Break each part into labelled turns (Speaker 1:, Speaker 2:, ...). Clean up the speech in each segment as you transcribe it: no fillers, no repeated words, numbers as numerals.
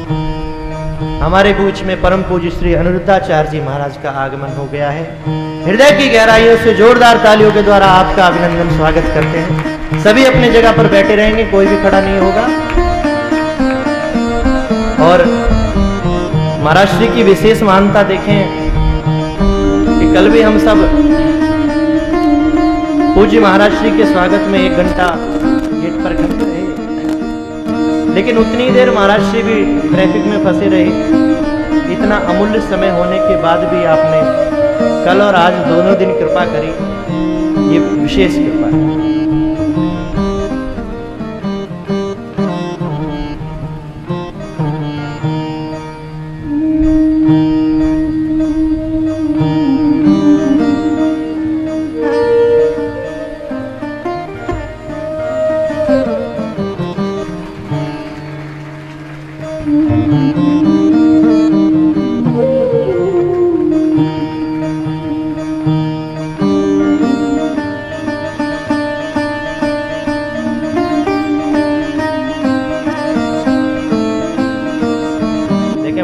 Speaker 1: हमारे बीच में परम पूज्य श्री अनिरुद्धाचार्य जी महाराज का आगमन हो गया है। हृदय की गहराइयों से जोरदार तालियों के द्वारा आपका अभिनंदन स्वागत करते हैं। सभी अपनी जगह पर बैठे रहेंगे, कोई भी खड़ा नहीं होगा। और महाराज श्री की विशेष महानता देखें कि कल भी हम सब पूज्य महाराज श्री के स्वागत में 1 घंटा गेट पर खड़े रहे, लेकिन उतनी देर महाराज श्री भी ट्रैफिक में फंसे रहे। इतना अमूल्य समय होने के बाद भी आपने कल और आज दोनों दिन कृपा करी, ये विशेष कृपा है।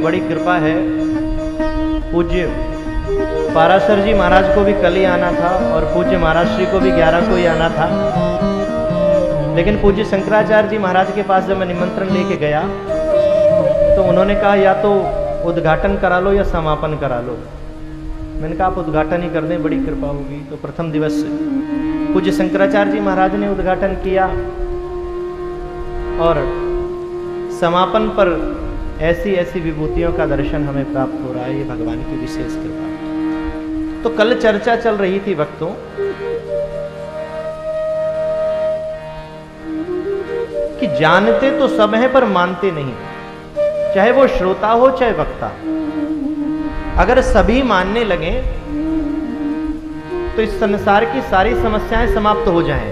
Speaker 1: बड़ी कृपा है। पूज्य पाराशर जी महाराज को भी कल ही आना था और पूज्य महाराज श्री को भी 11 को ही आना था, लेकिन पूज्य शंकराचार्य जी महाराज के पास जब मैं निमंत्रण लेके गया तो उन्होंने कहा या तो उद्घाटन करा लो या समापन करा लो। मैंने कहा आप उद्घाटन ही कर दें, बड़ी कृपा होगी। तो प्रथम दिवस पूज्य शंकराचार्य जी महाराज ने उद्घाटन किया और समापन पर ऐसी ऐसी विभूतियों का दर्शन हमें प्राप्त हो रहा है। ये भगवान की विशेष कृपा। तो कल चर्चा चल रही थी भक्तों कि जानते तो सब हैं पर मानते नहीं, चाहे वो श्रोता हो चाहे वक्ता। अगर सभी मानने लगे तो इस संसार की सारी समस्याएं समाप्त हो जाएं,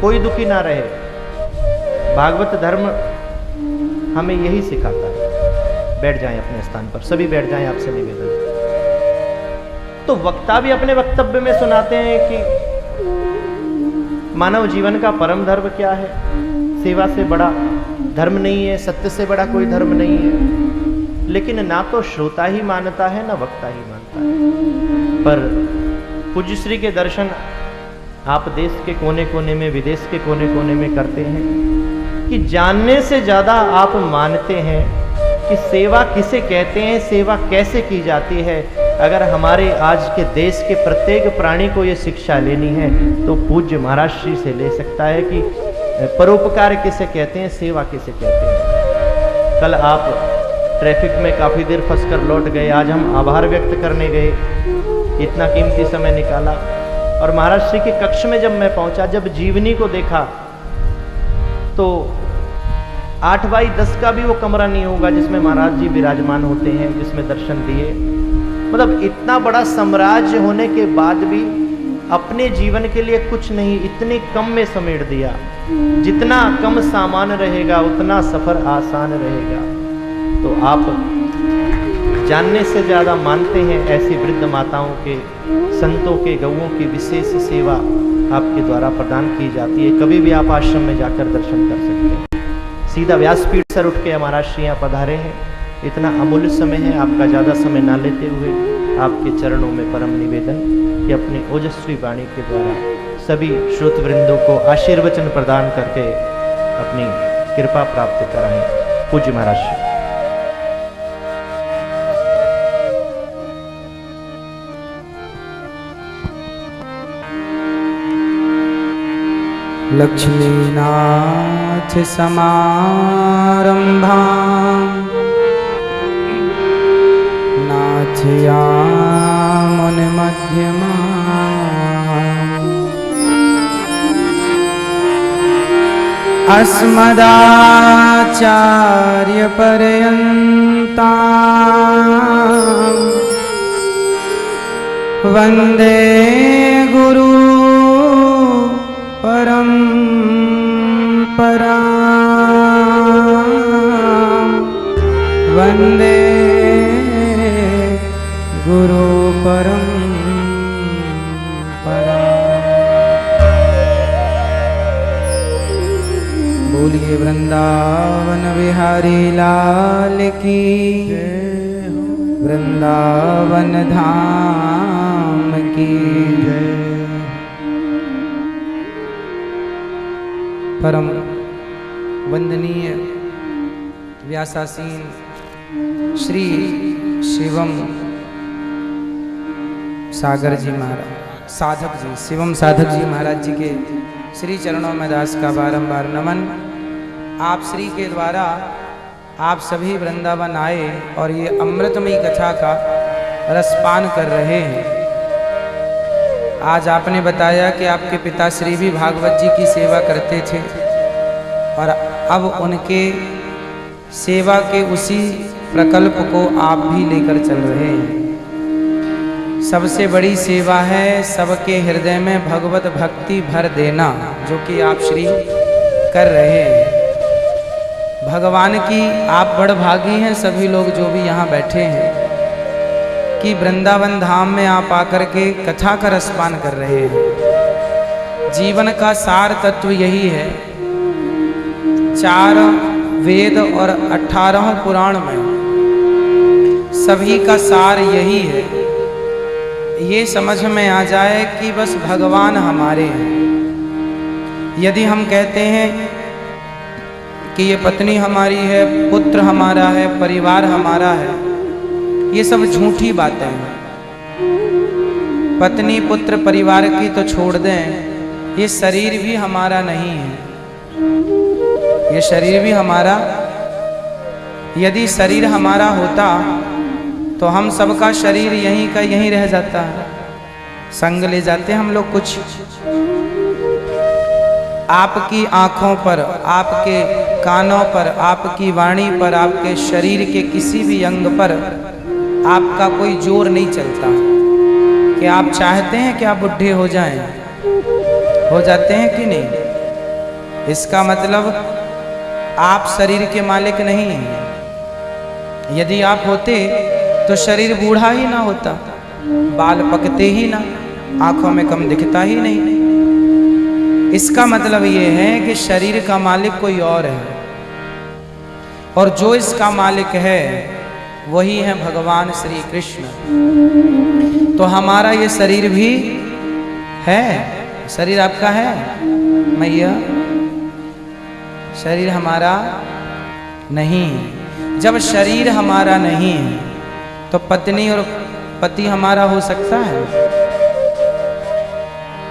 Speaker 1: कोई दुखी ना रहे। भागवत धर्म हमें यही सिखाता है। बैठ जाएं अपने स्थान पर, सभी बैठ जाएं, आपसे निवेदन। तो वक्ता भी अपने वक्तव्य में सुनाते हैं कि मानव जीवन का परम धर्म क्या है, सेवा से बड़ा धर्म नहीं है, सत्य से बड़ा कोई धर्म नहीं है। लेकिन ना तो श्रोता ही मानता है ना वक्ता ही मानता है। पर पूज्य श्री के दर्शन आप देश के कोने कोने में, विदेश के कोने कोने में करते हैं कि जानने से ज्यादा आप मानते हैं कि सेवा किसे कहते हैं, सेवा कैसे की जाती है। अगर हमारे आज के देश के प्रत्येक प्राणी को ये शिक्षा लेनी है तो पूज्य महाराज श्री से ले सकता है कि परोपकार किसे कहते हैं, सेवा किसे कहते हैं। कल आप ट्रैफिक में काफ़ी देर फंसकर लौट गए, आज हम आभार व्यक्त करने गए, इतना कीमती समय निकाला। और महाराज श्री के कक्ष में जब मैं पहुंचा, जब जीवनी को देखा तो 8x10 का भी वो कमरा नहीं होगा जिसमें महाराज जी विराजमान होते हैं, जिसमें दर्शन दिए। मतलब इतना बड़ा साम्राज्य होने के बाद भी अपने जीवन के लिए कुछ नहीं, इतने कम में समेट दिया। जितना कम सामान रहेगा उतना सफर आसान रहेगा। तो आप जानने से ज्यादा मानते हैं। ऐसी वृद्ध माताओं के, संतों के, गौओं की विशेष सेवा आपके द्वारा प्रदान की जाती है। कभी भी आप आश्रम में जाकर दर्शन कर सकते हैं। सीधा व्यासपीठ सर उठ के हमारा श्री यहाँ पधारे हैं। इतना अमूल्य समय है, आपका ज़्यादा समय ना लेते हुए आपके चरणों में परम निवेदन कि अपनी ओजस्वी वाणी के द्वारा सभी श्रोत वृंदों को आशीर्वचन प्रदान करके अपनी कृपा प्राप्त कराएं। पूज्य महाराज श्री।
Speaker 2: लक्ष्मीनाथ समारंभा नाथयामुन मध्यमा अस्मदाचार्य पर्यन्ता वन्दे गुरु परंपरा वन्दे गुरु परंपरा। बोलिए श्री वृंदावन बिहारी लाल की वृंदावन धाम की जय। परम वंदनीय व्यासासीन श्री शिवम सागर जी महाराज साधक जी शिवम साधक जी महाराज जी के श्री चरणों में दास का बारंबार नमन। आप श्री के द्वारा आप सभी वृंदावन आए और ये अमृतमयी कथा का रसपान कर रहे हैं। आज आपने बताया कि आपके पिताश्री भी भागवत जी की सेवा करते थे और अब उनके सेवा के उसी प्रकल्प को आप भी लेकर चल रहे हैं। सबसे बड़ी सेवा है सबके हृदय में भगवत भक्ति भर देना, जो कि आप श्री कर रहे हैं। भगवान की आप बड़ भागी हैं सभी लोग जो भी यहाँ बैठे हैं कि वृंदावन धाम में आप आकर के कथा का रसपान कर रहे हैं। जीवन का सार तत्व यही है। 4 वेद और 18 पुराण में सभी का सार यही है। ये समझ में आ जाए कि बस भगवान हमारे हैं। यदि हम कहते हैं कि ये पत्नी हमारी है, पुत्र हमारा है, परिवार हमारा है, ये सब झूठी बातें हैं। पत्नी पुत्र परिवार की तो छोड़ दें, ये शरीर भी हमारा नहीं है। ये शरीर भी हमारा, यदि शरीर हमारा होता तो हम सबका शरीर यहीं का यहीं रह जाता है। संग ले जाते हम लोग कुछ। आपकी आँखों पर, आपके कानों पर, आपकी वाणी पर, आपके शरीर के किसी भी अंग पर आपका कोई जोर नहीं चलता कि आप चाहते हैं कि आप बुढ़े हो जाएं। हो जाते हैं कि नहीं? इसका मतलब आप शरीर के मालिक नहीं हैं। यदि आप होते तो शरीर बूढ़ा ही ना होता, बाल पकते ही ना, आंखों में कम दिखता ही नहीं। इसका मतलब ये है कि शरीर का मालिक कोई और है और जो इसका मालिक है वही है भगवान श्री कृष्ण। तो हमारा ये शरीर भी है। शरीर आपका है मैया? शरीर हमारा नहीं। जब शरीर हमारा नहीं है तो पत्नी और पति हमारा हो सकता है?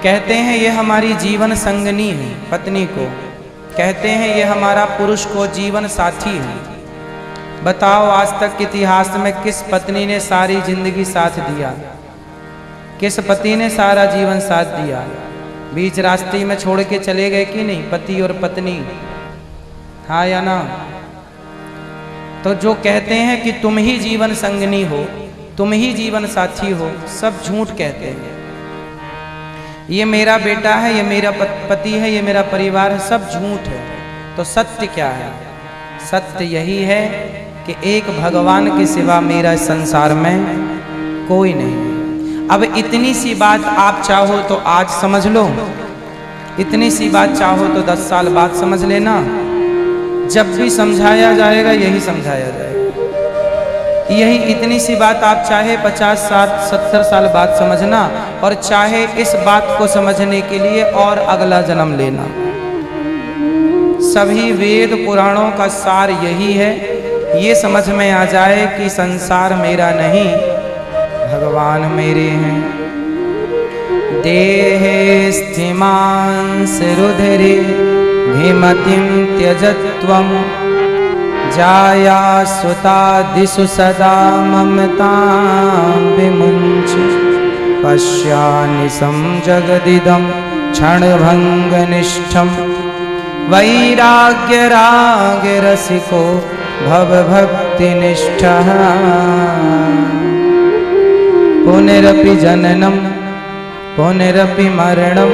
Speaker 2: कहते हैं ये हमारी जीवन संगनी है, पत्नी को कहते हैं ये हमारा पुरुष को जीवन साथी है। बताओ आज तक के इतिहास में किस पत्नी ने सारी जिंदगी साथ दिया? किस पति ने सारा जीवन साथ दिया? बीच रास्ते में छोड़ के चले गए कि नहीं पति और पत्नी? हाँ या ना? तो जो कहते हैं कि तुम ही जीवन संगनी हो, तुम ही जीवन साथी हो, सब झूठ कहते हैं। ये मेरा बेटा है, ये मेरा पति है, ये मेरा परिवार है, सब झूठ है। तो सत्य क्या है? सत्य यही है कि एक भगवान के सिवा मेरा इस संसार में कोई नहीं। अब इतनी सी बात आप चाहो तो आज समझ लो, इतनी सी बात चाहो तो 10 साल बाद समझ लेना। जब भी समझाया जाएगा यही समझाया जाएगा। यही इतनी सी बात आप चाहे 50 साल 70 साल बाद समझना और चाहे इस बात को समझने के लिए और अगला जन्म लेना। सभी वेद पुराणों का सार यही है। ये समझ में आ जाए कि संसार मेरा नहीं, भगवान मेरे हैं। देहे स्थिमांस रुधिरे भिमतिं त्यजत्वं जाया सुतादिषु सदा ममतां विमुञ्च पश्यानिशं जगदिदं क्षणभङ्गनिष्ठं वैराग्यरागरसिको भवभक्तिनिष्ठः पुनरपि जननं पुनरपि मरणं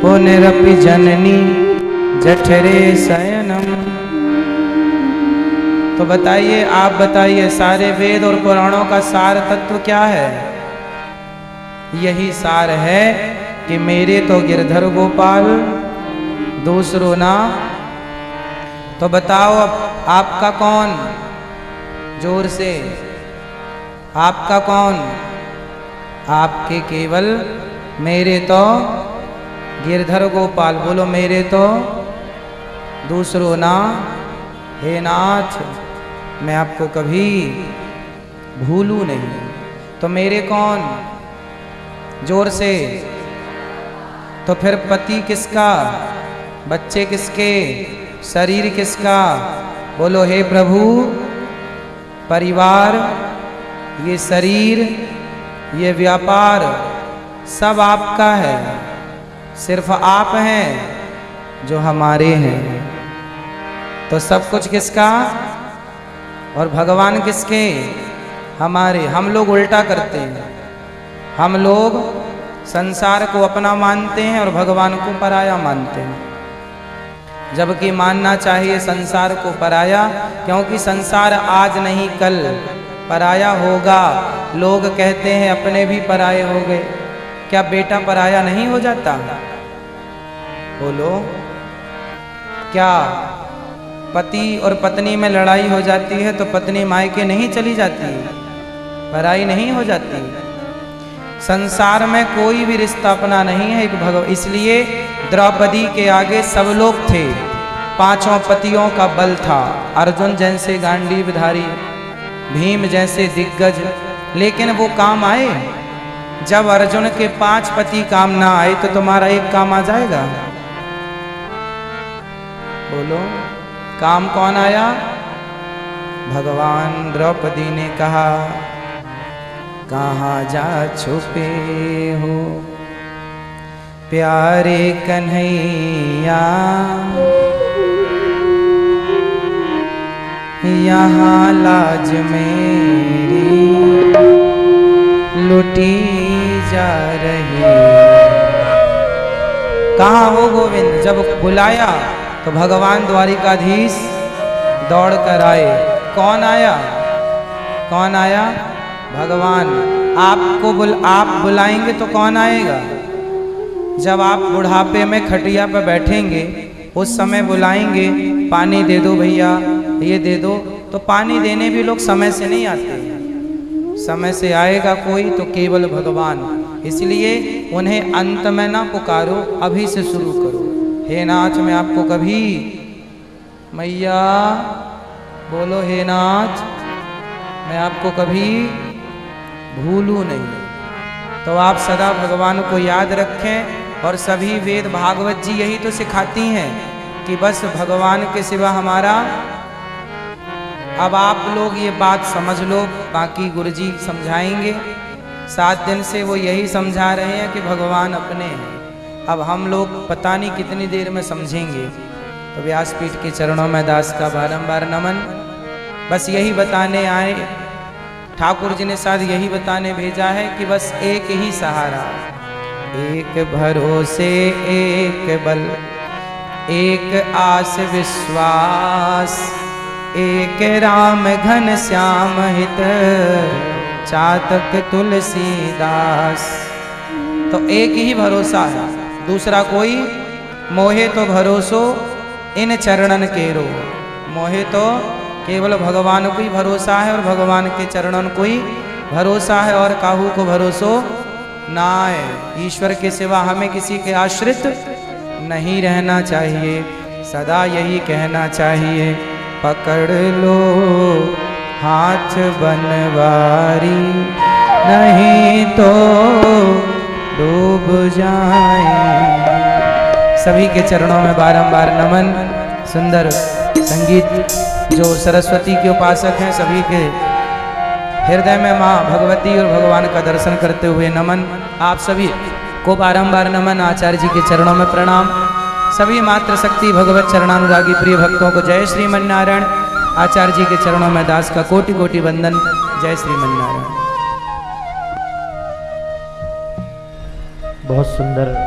Speaker 2: पुनरपि जननी जठरे शयनम। तो बताइए, आप बताइए, सारे वेद और पुराणों का सार तत्व क्या है? यही सार है कि मेरे तो गिरधर गोपाल, दूसरों ना तो बताओ अब आपका कौन? जोर से, आपका कौन? आपके केवल मेरे तो गिरधर गोपाल। बोलो मेरे तो दूसरो ना। हे नाथ, मैं आपको कभी भूलूं नहीं। तो मेरे कौन? जोर से। तो फिर पति किसका? बच्चे किसके? शरीर किसका? बोलो हे प्रभु, परिवार, ये शरीर, ये व्यापार सब आपका है। सिर्फ आप हैं जो हमारे हैं। तो सब कुछ किसका? और भगवान किसके? हमारे। हम लोग उल्टा करते हैं। हम लोग संसार को अपना मानते हैं और भगवान को पराया मानते हैं, जबकि मानना चाहिए संसार को पराया, क्योंकि संसार आज नहीं कल पराया होगा। लोग कहते हैं अपने भी पराये हो गए। क्या बेटा पराया नहीं हो जाता? बोलो, क्या पति और पत्नी में लड़ाई हो जाती है तो पत्नी मायके नहीं चली जाती? पराई नहीं हो जाती? संसार में कोई भी रिश्ता अपना नहीं है, एक इसलिए द्रौपदी के आगे सब लोग थे। पांचों पतियों का बल था। अर्जुन जैसे गांडीवधारी, भीम जैसे दिग्गज, लेकिन वो काम आए। जब अर्जुन के 5 पति काम ना आए तो तुम्हारा एक काम आ जाएगा? बोलो, काम कौन आया? भगवान। द्रौपदी ने कहा, कहाँ जा छुपे हो प्यारे कन्हैया, यहाँ लाज मेरी लुटी जा रही। कहाँ हो गोविंद? जब बुलाया तो भगवान द्वारिकाधीश दौड़ कर आए। कौन आया? कौन आया? भगवान। आप बुलाएंगे तो कौन आएगा? जब आप बुढ़ापे में खटिया पर बैठेंगे उस समय बुलाएंगे, पानी दे दो भैया, ये दे दो, तो पानी देने भी लोग समय से नहीं आते। समय से आएगा कोई तो केवल भगवान। इसलिए उन्हें अंत में ना पुकारो, अभी से शुरू करो। हे नाथ, मैं आपको कभी, मैया बोलो, हे नाथ, मैं आपको कभी भूलूं नहीं। तो आप सदा भगवान को याद रखें। और सभी वेद भागवत जी यही तो सिखाती हैं कि बस भगवान के सिवा हमारा। अब आप लोग ये बात समझ लो, बाकी गुरुजी समझाएंगे। 7 दिन से वो यही समझा रहे हैं कि भगवान अपने हैं। अब हम लोग पता नहीं कितनी देर में समझेंगे। तो व्यासपीठ के चरणों में दास का बारंबार नमन। बस यही बताने आए, ठाकुर जी ने शायद यही बताने भेजा है कि बस एक ही सहारा, एक भरोसे, एक बल, एक आस विश्वास, एक राम घन श्याम हित चातक तुलसीदास। तो एक ही भरोसा है, दूसरा कोई। मोहे तो भरोसो इन चरणन केरो। मोहे तो केवल भगवान को ही भरोसा है और भगवान के चरणन को ही भरोसा है, और काहू को भरोसो ना है। ईश्वर के सिवा हमें किसी के आश्रित नहीं रहना चाहिए। सदा यही कहना चाहिए, पकड़ लो हाथ बनवारी, नहीं तो डूब जाए। सभी के चरणों में बारंबार नमन। सुंदर संगीत जो सरस्वती के उपासक हैं, सभी के हृदय में माँ भगवती और भगवान का दर्शन करते हुए नमन। आप सभी को बारंबार नमन। आचार्य जी के चरणों में प्रणाम। सभी मातृशक्ति भगवत चरणानुरागी प्रिय भक्तों को जय श्रीमन्नारायण। आचार्य जी के चरणों में दास का कोटि कोटि वंदन। जय श्रीमन्नारायण।
Speaker 1: बहुत सुंदर